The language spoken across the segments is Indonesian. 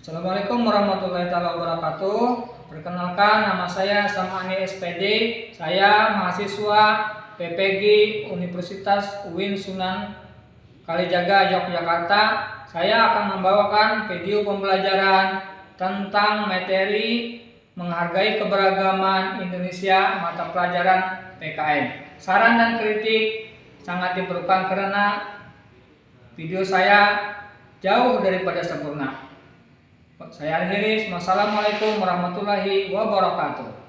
Assalamualaikum warahmatullahi wabarakatuh. Perkenalkan, nama saya Samani SPD. Saya mahasiswa PPG Universitas UIN Sunan Kalijaga, Yogyakarta. Saya akan membawakan video pembelajaran tentang materi menghargai keberagaman Indonesia mata pelajaran PKN. Saran dan kritik sangat diperlukan karena video saya jauh daripada sempurna. Saya akhiri. Wassalamualaikum warahmatullahi wabarakatuh.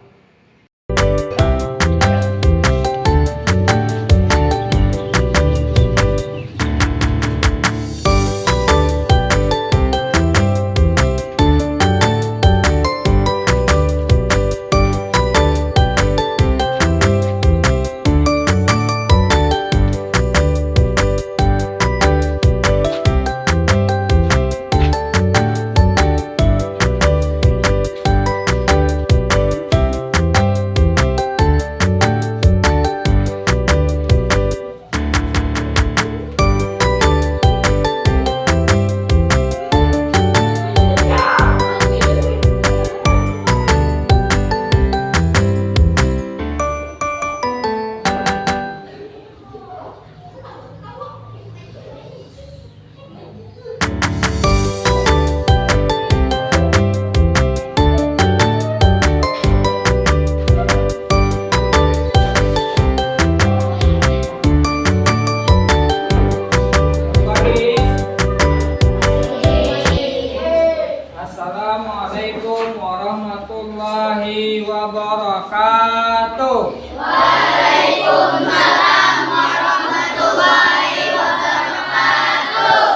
Assalamualaikum warahmatullahi wabarakatuh. Waalaikumsalam warahmatullahi wabarakatuh.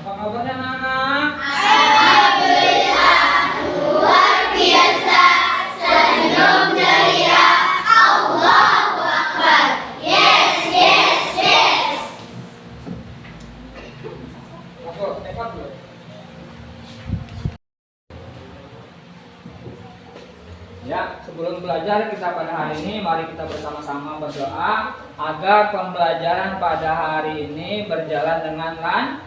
Apa kabarnya anak-anak? Alhamdulillah, luar biasa, senyum ceria, Allahu Akbar. Yes, yes, yes. Aku tepat dulu. Ya, sebelum belajar kita pada hari ini, mari kita bersama-sama berdoa agar pembelajaran pada hari ini berjalan dengan lancar.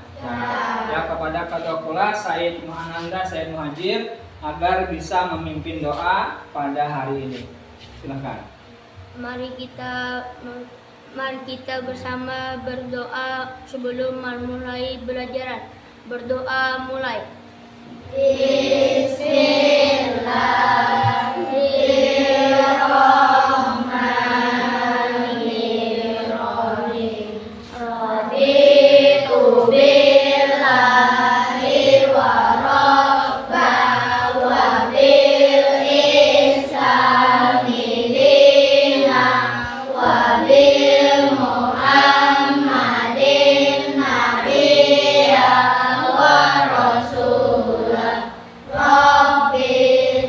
Ya, kepada Ketua Kelas Said Muhananda, Said Muhajir, agar bisa memimpin doa pada hari ini. Silakan. Mari kita bersama berdoa sebelum memulai belajaran. Berdoa mulai. Bismillahirrahmanirrahim. Raditu billahi wa rabba wa bil ihsani dina wa bil Muhammadin nabiyya wa rasulah. Rabbi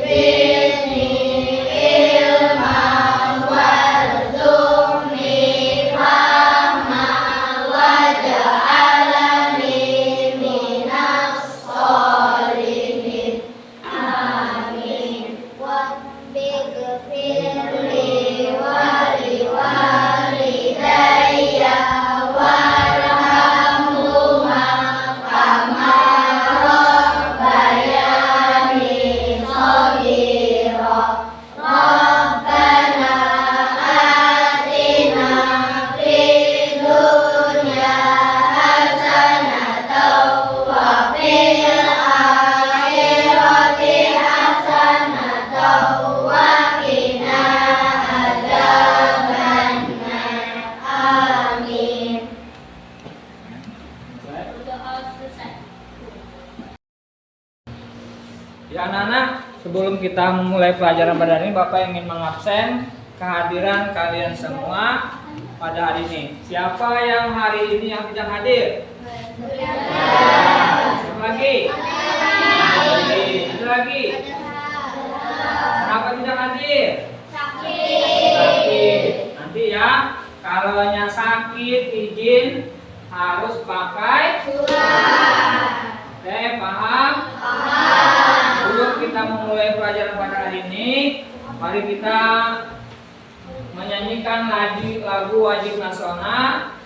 zidni ilman warzuqni fahman waj'alni minas sholihin. Amin. Rabbi ghfirli wa liwalidayya warhamhuma kama rabbayani shaghira. Rabbana atina fid dunya hasanatan wa fil akhirati hasanatan wa qina adzabannar. Amin. Berdoa selesai. Ya anak-anak, sebelum kita memulai pelajaran pada hari ini, Bapak ingin mengabsen kehadiran kalian semua pada hari ini. Siapa yang hari ini yang tidak hadir? Siapa lagi? Ada lagi? Kenapa tidak hadir? Sakit. Nanti ya, kalau sakit izin harus pakai surat. Oke, paham? Sebelum kita memulai pelajaran pada hari ini, mari kita menyanyikan lagu wajib nasional,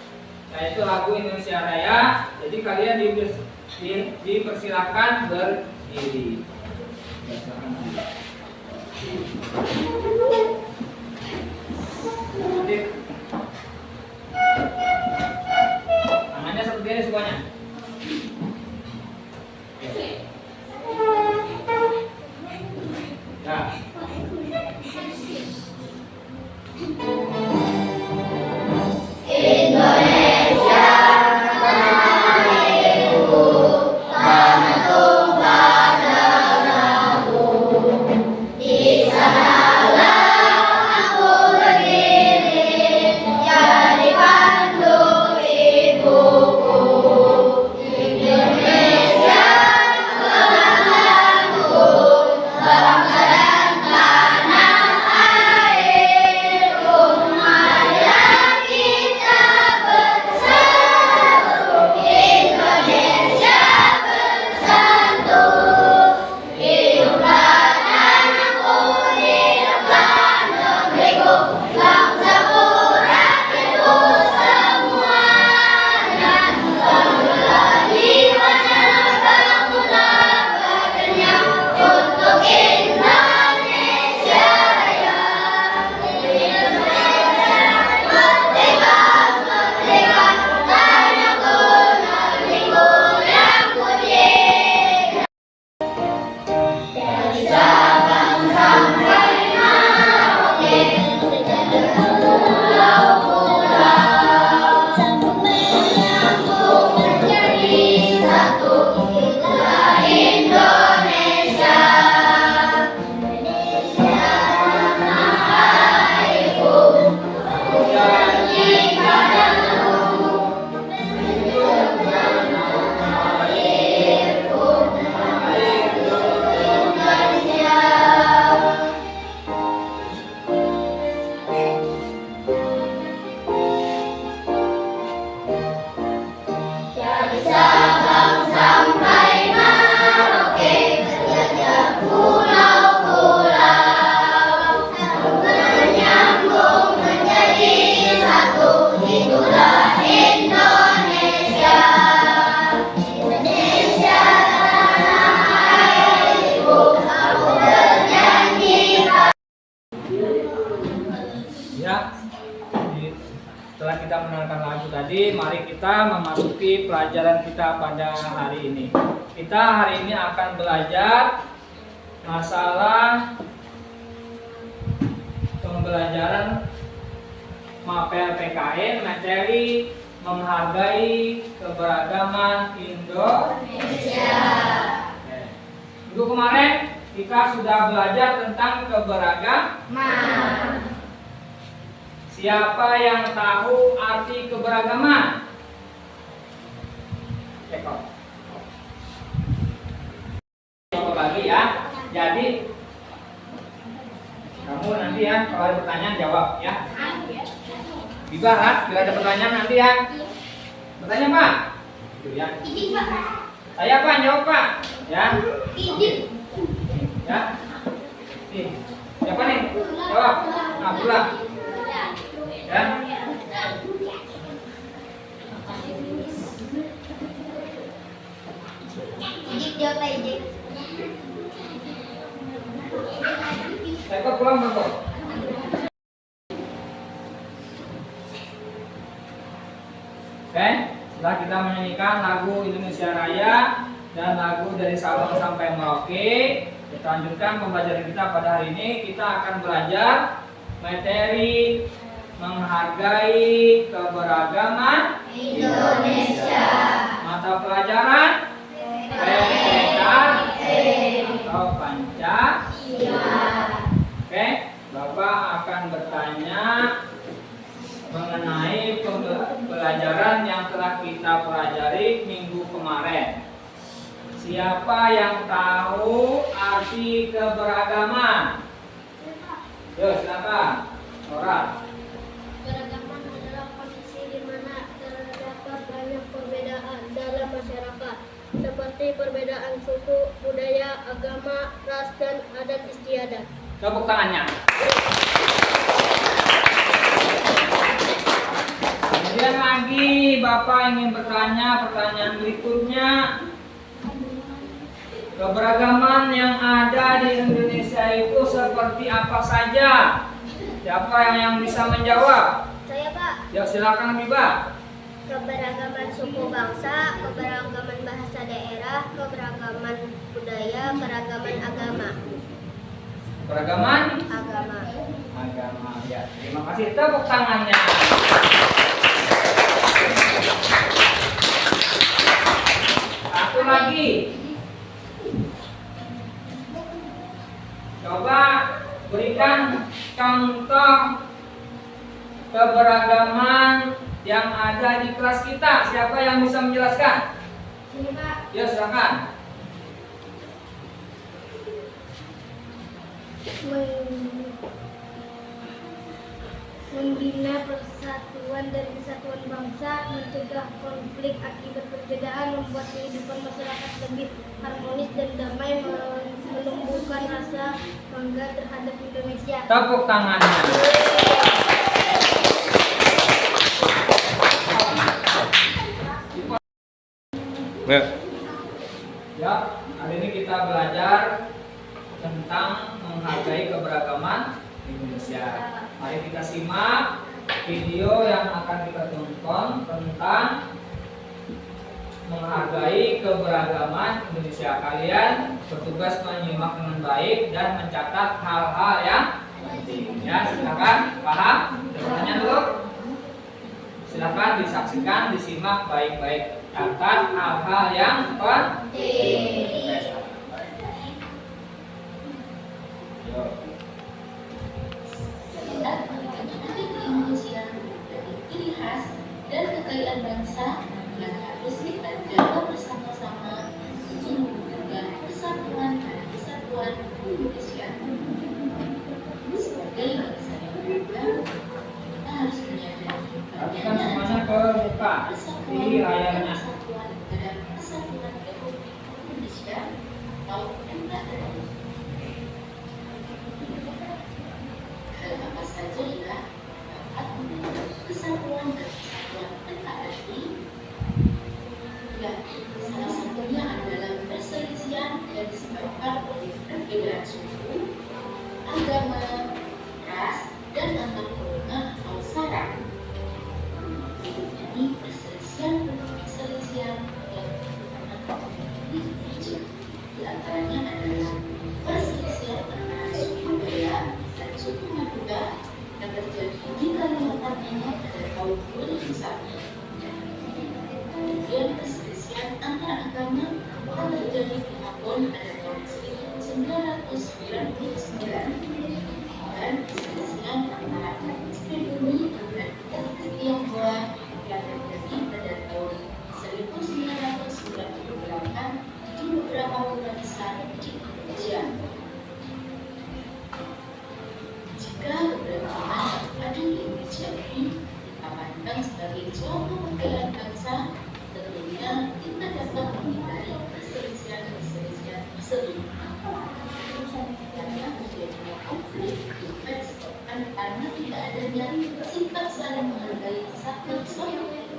yaitu lagu Indonesia Raya. Jadi kalian Dipersilakan berdiri. Silakan berdiri. Tangannya seperti ini semuanya. Ya. Indonesia tanahku, tanah tumpah darahku. Di sanalah aku berdiri, jadi pandu ibuku. Indonesia bangsaku, bangsa dan tanah airku. Marilah kita bersatu, Indonesia bersatu. Hiduplah tanahku, hiduplah negeriku, bangsaku, rakyatku semuanya. Bangunlah jiwanya, bangunlah badannya untuk Indonesia Raya. Indonesia merdeka, merdeka, tanahku, negeriku yang putih. Dari Sabang sampai Merauke, dari pulau-pulau, sambung menyambung menjadi satu. Itulah Indonesia. Indonesia tanah airku, aku janji padamu. Airku, Indonesia. Dari Sabang sampai Merauke, terjajah pulau-pulau, sambung menyambung menjadi satu. Itulah Indonesia. Indonesia tanah airku, aku berjanji. Ya, setelah kita mendengarkan lagu tadi, mari kita memasuki pelajaran kita pada hari ini. Kita hari ini akan belajar masalah pembelajaran mapel PKN, materi menghargai keberagaman Indonesia. Oke. Minggu kemarin kita sudah belajar tentang keberagaman. Siapa yang tahu arti keberagaman? Cekok. Coba bagi ya. Jadi kamu nanti ya kalau ada pertanyaan jawab ya. Ibarat bila ada pertanyaan nanti ya. Bertanya Pak. Itu ya. Saya Pak jawab Pak. Ya. Ya. Nih. Siapa nih? Jawab. Nah, pulang. Ya. Jawab aja. Saya pulang Bang. Oke, setelah kita menyanyikan lagu Indonesia Raya dan lagu dari Sabang sampai Merauke, kita lanjutkan pembelajaran kita pada hari ini. Kita akan belajar materi menghargai keberagaman Indonesia. mata pelajaran PPK atau Pancasila. Oke, Bapak akan bertanya mengenai pembelajaran yang telah kita pelajari minggu kemarin. Siapa yang tahu arti keberagaman? Yuk, silakan. Nora. Keragaman adalah kondisi di mana terdapat banyak perbedaan dalam masyarakat, seperti perbedaan suku, budaya, agama, ras, dan adat istiadat. Tepuk tangannya. Kemudian lagi Bapak ingin bertanya pertanyaan berikutnya. Keberagaman yang ada di Indonesia itu seperti apa saja? Siapa yang bisa menjawab? Saya, Pak. Ya, silakan Habibah. Keberagaman suku bangsa, keberagaman bahasa daerah, keberagaman budaya, keragaman agama. Keberagaman Agama. agama. Ya, terima kasih. Tepuk tangannya. Satu lagi. Coba berikan contoh keberagaman yang ada di kelas kita. Siapa yang bisa menjelaskan? Ini, Pak. Ya, silakan. Membina persatuan dan kesatuan bangsa, mencegah konflik akibat perbedaan, membuat kehidupan masyarakat lebih harmonis dan damai, menumbuhkan rasa bangga terhadap Indonesia. Tepuk tangannya. Ya, hari ini kita belajar tentang menghargai keberagaman Indonesia. Mari kita simak video yang akan kita tonton tentang menghargai keberagaman Indonesia. Kalian bertugas menyimak dengan baik dan mencatat hal-hal yang penting. Ya, silakan. Paham? Pertanyaan dulu. Silakan disaksikan, disimak baik-baik. Catat hal-hal yang penting. Indonesia dari ciri khas dan kekayaan bangsa yang harus kita jaga bersama-sama untuk menjaga persatuan dan kesatuan Indonesia. Sebagai bangsa yang beragam, kita harus menyadari Perhatikan semuanya ke muka di layarnya. persatuan dan kesatuan Republik Indonesia maupun NKRI. Hal apa saja yang dapat menjaga kesatuan dan kesatuan NKRI? Ya, salah satunya adalah perselisihan yang disebabkan oleh perbedaan suku, agama, ras, dan antar golongan atau sara. Jadi perselisihan yang ditemukan di Indonesia di antaranya adalah perselisihan antara suku budaya dan suku Madura yang terjadi di Kalimantan Timur pada tahun 2001. Kemudian perselisihan antar agama yang terjadi di Ambon pada tahun 1999 dan perselisihan antara etnis pribumi dan etnis Tionghoa yang terjadi pada tahun 1998 di beberapa kota besar di Indonesia. Jika keberagaman yang ada di Indonesia ini kita pandang sebagai suatu kekayaan bangsa, tentunya kita dapat menghindari perselisihan tersebut. Karena terjadinya konflik juga disebabkan karena tidak adanya sikap saling menghargai satu sama lain.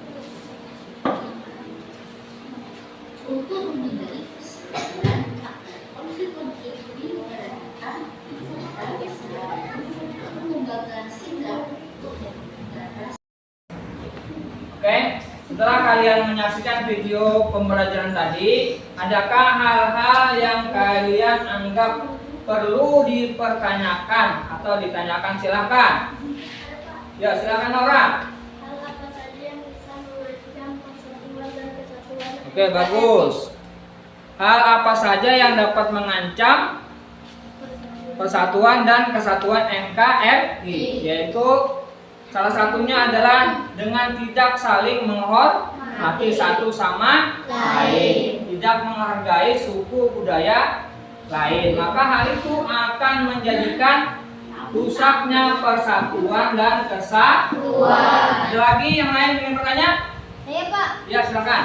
Untuk menghindari perselisihan agar konflik-konflik di negara kita bisa mengembangkan sikap untuk memperbaiki. Oke, setelah kalian menyaksikan video pembelajaran tadi, adakah hal-hal yang kalian anggap perlu dipertanyakan atau ditanyakan? Silakan. Ya, silakan Nora. Hal apa saja yang bisa mengancam persatuan dan kesatuan? Oke, bagus. Hal apa saja yang dapat mengancam persatuan dan kesatuan NKRI? Yaitu salah satunya adalah dengan tidak saling menghormati satu sama lain, tidak menghargai suku budaya lain, maka hal itu akan menjadikan rusaknya persatuan dan kesatuan. Ada lagi yang lain ingin bertanya? Saya, Pak. Ya, silakan.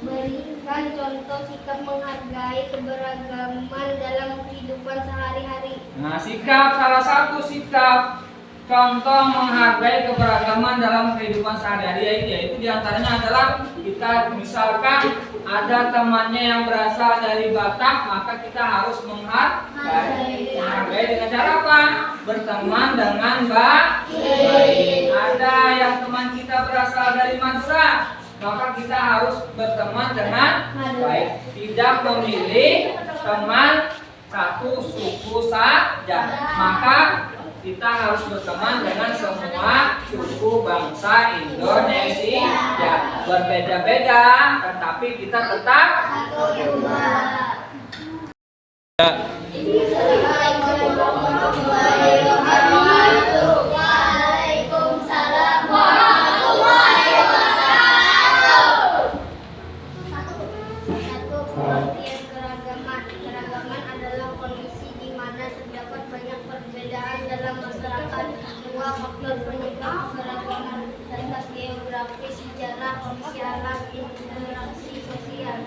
Berikan contoh sikap menghargai keberagaman dalam kehidupan sehari-hari. Nah, sikap, salah satu sikap contoh menghargai keberagaman dalam kehidupan sehari-hari, yaitu diantaranya adalah kita misalkan ada temannya yang berasal dari Batak, maka kita harus menghargai dengan cara apa? Berteman dengan baik. Ada yang teman kita berasal dari Madura, maka kita harus berteman dengan baik. Tidak memilih teman satu suku saja, maka kita harus berteman dengan semua suku bangsa Indonesia. Berbeda-beda, tetapi kita tetap satu. Assalamualaikum warahmatullahi wabarakatuh. Waalaikumsalam warahmatullahi wabarakatuh. Satu, pengertian keragaman. Keragaman adalah kondisi di mana terdapat banyak perbedaan dalam masyarakat. Dua faktor penyebab keragaman adalah geografis, sejarah, kemisalan, interaksi sosial.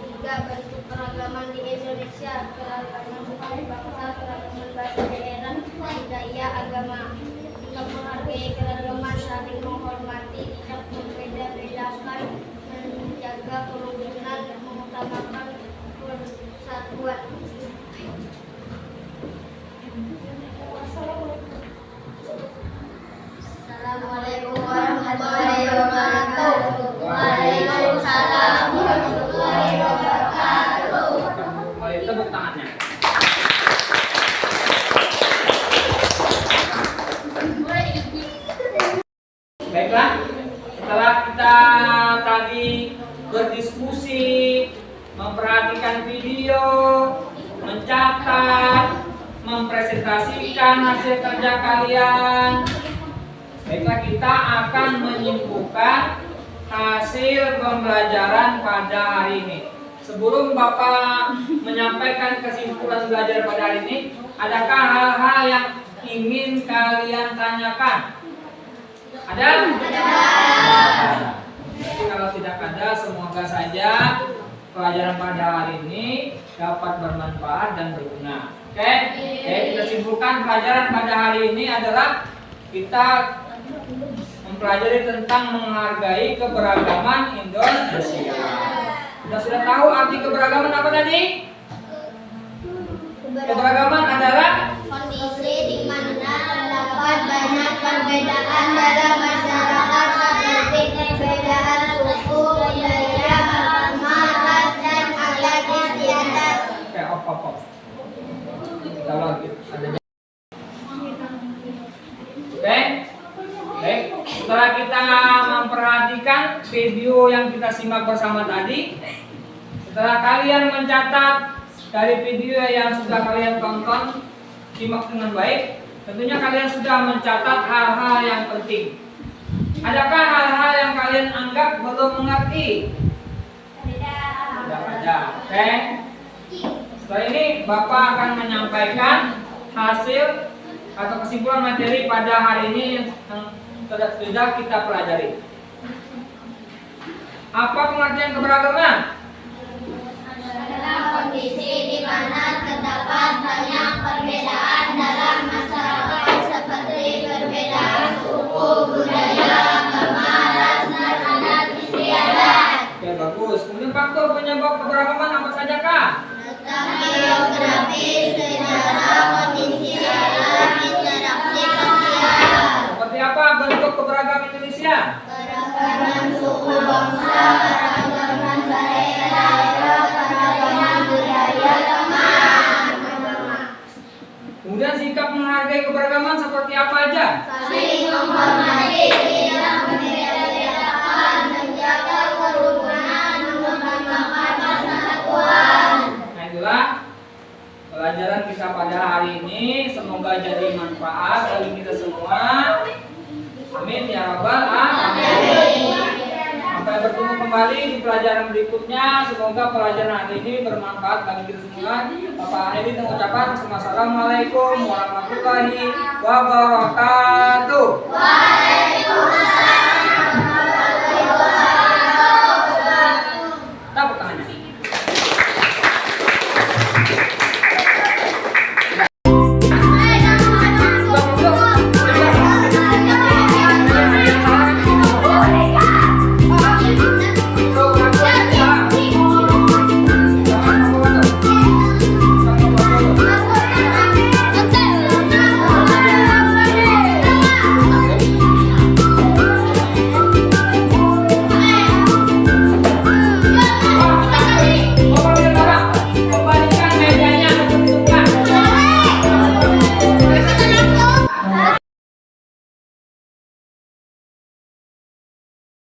Tiga, bentuk keragaman di Indonesia. Keragaman suku bangsa, keragaman bahasa daerah, budaya, agama. Kita menghargai keragaman, saling menghormati, tidak membeda-bedakan, menjaga kerukunan, mengutamakan persatuan. Assalamualaikum warahmatullahi wabarakatuh. Waalaikumsalam warahmatullahi wabarakatuh. Mari tepuk tangannya. Baiklah, setelah kita tadi berdiskusi, memperhatikan video, mencatat, mempresentasikan hasil kerja kalian, baiklah kita akan menyimpulkan hasil pembelajaran pada hari ini. Sebelum Bapak menyampaikan kesimpulan belajar pada hari ini, adakah hal-hal yang ingin kalian tanyakan? Ada? Jadi kalau tidak ada, semoga saja pelajaran pada hari ini dapat bermanfaat dan berguna. Oke? Kita simpulkan pelajaran pada hari ini adalah kita mempelajari tentang menghargai keberagaman Indonesia. Kita sudah tahu arti keberagaman apa tadi? Keberagaman adalah kondisi di mana terdapat banyak perbedaan dalam masyarakat seperti perbedaan suku, budaya, agama, ras, dan adat istiadat. Oke, op. Kita lagi. Oke. Baik, setelah kita memperhatikan video yang kita simak bersama tadi, setelah kalian mencatat dari video yang sudah kalian tonton, simak dengan baik, tentunya kalian sudah mencatat hal-hal yang penting. Adakah hal-hal yang kalian anggap belum mengerti? Tidak ada. Oke. Setelah ini Bapak akan menyampaikan hasil atau kesimpulan materi pada hari ini yang sudah kita pelajari. Apa pengertian keberagaman? Adalah kondisi di mana terdapat banyak perbedaan dalam masyarakat seperti perbedaan suku, budaya, agama, ras, dan adat istiadat. Oke, bagus. Kemudian faktor penyebab keberagaman apa saja, Kak? Geografis, sejarah, kondisi alam, interaksi sosial. Seperti apa bentuk keberagaman Indonesia? Keragaman suku bangsa, keragaman daerah, keragaman budaya, agama. Kemudian sikap menghargai keberagaman seperti apa aja? Saling menghormati, tidak membeda-bedakan, menjaga kerukunan, mengutamakan persatuan. Nah, itulah pelajaran kita pada hari ini. Semoga jadi manfaat bagi kita semua. Amin ya rabbal alamin. Sampai bertemu kembali di pelajaran berikutnya. Semoga pelajaran hari ini bermanfaat bagi kita semua. Bapak akhiri dengan ucapan Assalamualaikum warahmatullahi wabarakatuh. Waalaikumsalam.